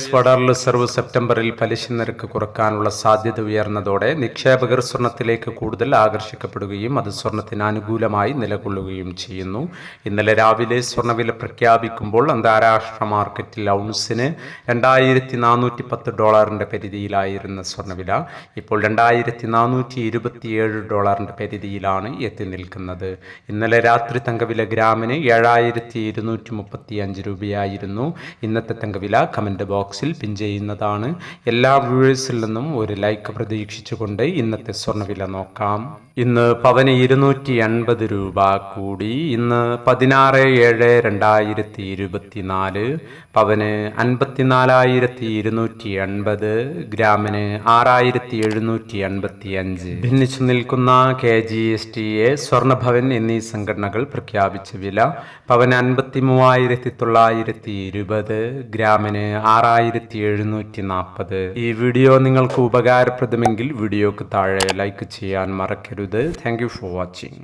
Federal reserve സെപ്റ്റംബറിൽ പലിശ നിരക്ക് കുറക്കാനുള്ള സാധ്യത ഉയർന്നതോടെ നിക്ഷേപകർ സ്വർണത്തിലേക്ക് കൂടുതൽ ആകർഷിക്കപ്പെടുകയും അത് സ്വർണത്തിന് അനുകൂലമായി നിലകൊള്ളുകയും ചെയ്യുന്നു. ഇന്നലെ രാവിലെ സ്വർണ്ണവില പ്രഖ്യാപിക്കുമ്പോൾ അന്താരാഷ്ട്ര മാർക്കറ്റിൽ ഔൺസിന് $2410 പരിധിയിലായിരുന്ന സ്വർണ്ണവില ഇപ്പോൾ $2427 പരിധിയിലാണ് എത്തി നിൽക്കുന്നത്. ഇന്നലെ രാത്രി തങ്കവില ഗ്രാമിന് 7235 രൂപയായിരുന്നു. ഇന്നത്തെ തങ്കവില കമന്റ് ബോക്സിൽ പിൻ ചെയ്യുന്നതാണ്. എല്ലാ വ്യൂവേഴ്സിൽ നിന്നും ഒരു ലൈക്ക് പ്രതീക്ഷിച്ചുകൊണ്ട് ഇന്നത്തെ സ്വർണ്ണവില നോക്കാം. ഇന്ന് പവന് 280 രൂപ കൂടി. ഇന്ന് 16/7/2024 പവന് 54,280, ഗ്രാമിന് 6,785. ഭിന്നിച്ചു നിൽക്കുന്ന KGSTA, സ്വർണ്ണഭവൻ എന്നീ സംഘടനകൾ പ്രഖ്യാപിച്ച വില പവന് 53,920, ഗ്രാമിന് 6,740. ഈ വീഡിയോ നിങ്ങൾക്ക് ഉപകാരപ്രദമെങ്കിൽ വീഡിയോക്ക് താഴെ ലൈക്ക് ചെയ്യാൻ മറക്കരുത്. Thank you for watching.